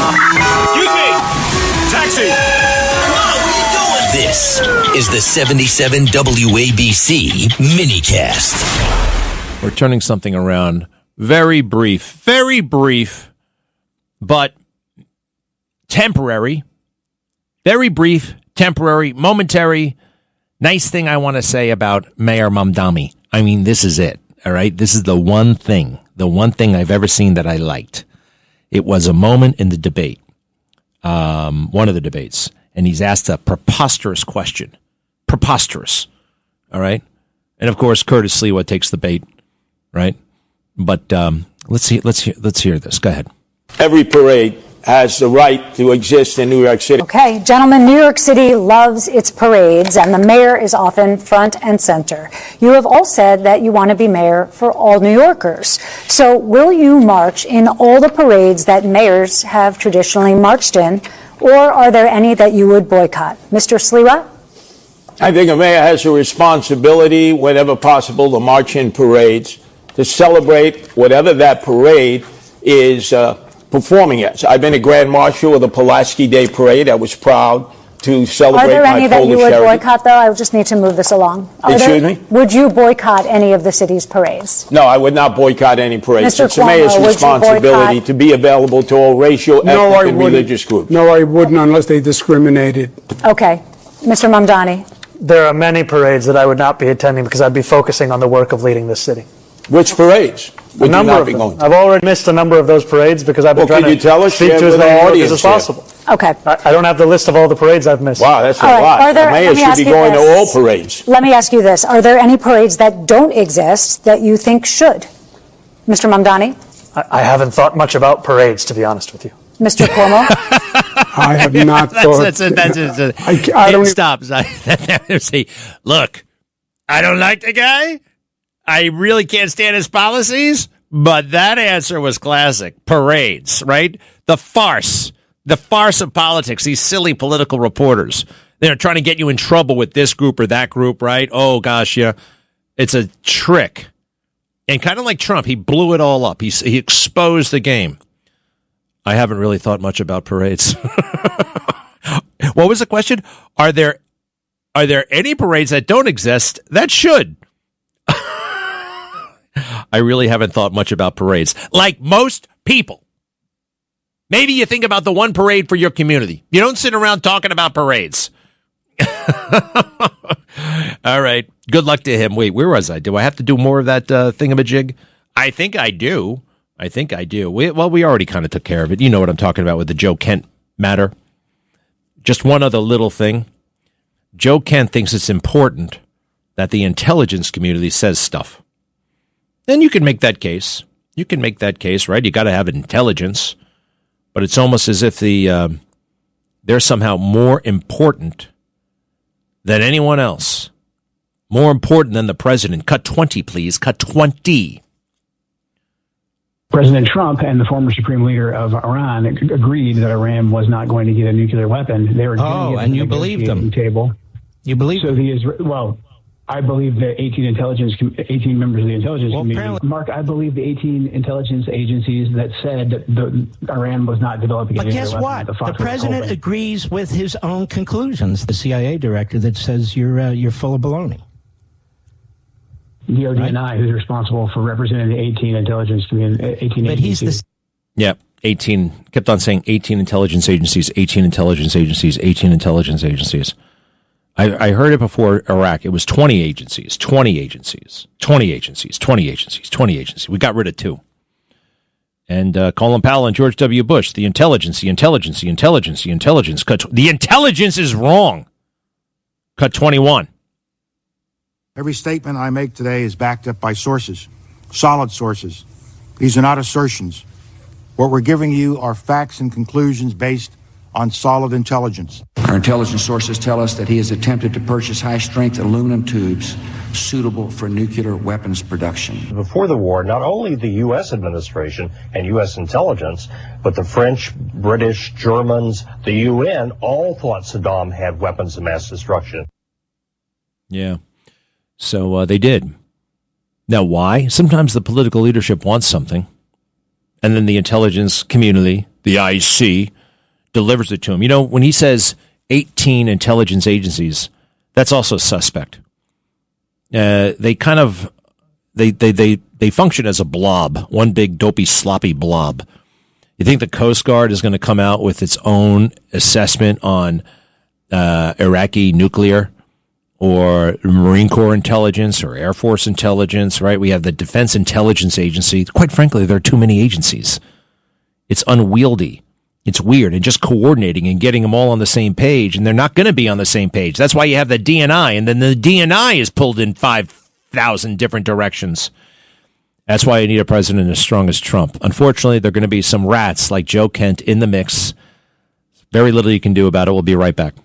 Excuse me! Taxi! This is the 77 WABC minicast. We're turning something around. Very brief, but temporary. Very brief, temporary, momentary. Nice thing I want to say about Mayor Mamdani. I mean, this is it, all right? This is the one thing I've ever seen that I liked. It was a moment in the debate, one of the debates, and he's asked a preposterous question. Preposterous, all right? And, of course, Curtis Sliwa takes the bait, right? But let's hear this. Go ahead. Every parade has the right to exist in New York City. Okay, gentlemen, New York City loves its parades, and the mayor is often front and center. You have all said that you want to be mayor for all New Yorkers. So will you march in all the parades that mayors have traditionally marched in, or are there any that you would boycott? Mr. Sliwa? I think a mayor has a responsibility, whenever possible, to march in parades, to celebrate whatever that parade is performing as. I've been a Grand Marshal of the Pulaski Day Parade. I was proud to celebrate my Polish heritage. Are there any that you would boycott, though? I just need to move this along. Excuse me? Would you boycott any of the city's parades? No, I would not boycott any parades. Mr. It's the mayor's Cuomo, responsibility to be available to all racial, ethnic, and religious groups. No, I wouldn't unless they discriminated. Okay. Mr. Mamdani. There are many parades that I would not be attending because I'd be focusing on the work of leading this city. Which parades would you not be going to? I've already missed a number of those parades because I've been trying to speak to as many Yorkers as possible. Okay. I don't have the list of all the parades I've missed. Wow, that's a lot. The mayor should be going to all parades. Let me ask you this. Are there any parades that don't exist that you think should? Mr. Mamdani? I haven't thought much about parades, to be honest with you. Mr. Cuomo? I have not thought. I don't stop. Look, I don't like the guy. I really can't stand his policies, but that answer was classic. Parades, right? The farce of politics, these silly political reporters. They're trying to get you in trouble with this group or that group, right? Oh, gosh, yeah. It's a trick. And kind of like Trump, he blew it all up. He exposed the game. I haven't really thought much about parades. What was the question? Are there any parades that don't exist that should? I really haven't thought much about parades. Like most people. Maybe you think about the one parade for your community. You don't sit around talking about parades. All right. Good luck to him. Wait, where was I? Do I have to do more of that thingamajig? I think I do. We already kind of took care of it. You know what I'm talking about with the Joe Kent matter. Just one other little thing. Joe Kent thinks it's important that the intelligence community says stuff. Then you can make that case. Right? You got to have intelligence. But it's almost as if they're somehow more important than anyone else. More important than the president. Cut 20, please. Cut 20. President Trump and the former supreme leader of Iran agreed that Iran was not going to get a nuclear weapon. They were going to get and you believe them. Table. You believe so them? I believe the 18 members of the intelligence community. Mark, I believe the 18 intelligence agencies that said that Iran was not developing a nuclear weapon. But guess what? The president agrees with his own conclusions. The CIA director that says you're full of baloney. DOD&I, who's responsible for representing the 18 intelligence community, 18 but agencies. 18. Kept on saying 18 intelligence agencies, 18 intelligence agencies, 18 intelligence agencies. I heard it before Iraq. It was 20 agencies. We got rid of 2. And Colin Powell and George W. Bush, the intelligence. The intelligence is wrong. Cut 21. Every statement I make today is backed up by sources, solid sources. These are not assertions. What we're giving you are facts and conclusions based on solid intelligence. Our intelligence sources tell us that he has attempted to purchase high-strength aluminum tubes suitable for nuclear weapons production. Before the war, not only the U.S. administration and U.S. intelligence, but the French, British, Germans, the UN, all thought Saddam had weapons of mass destruction. Yeah. So they did. Now, why? Sometimes the political leadership wants something, and then the intelligence community, the IC, delivers it to him. You know, when he says 18 intelligence agencies, that's also suspect. They kind of they function as a blob, one big dopey sloppy blob. You think the Coast Guard is going to come out with its own assessment on Iraqi nuclear, or Marine Corps intelligence, or Air Force intelligence, right? We have the Defense Intelligence Agency. Quite frankly, there are too many agencies. It's unwieldy. It's weird. And just coordinating and getting them all on the same page, and they're not going to be on the same page. That's why you have the DNI, and then the DNI is pulled in 5,000 different directions. That's why you need a president as strong as Trump. Unfortunately, there are going to be some rats like Joe Kent in the mix. Very little you can do about it. We'll be right back.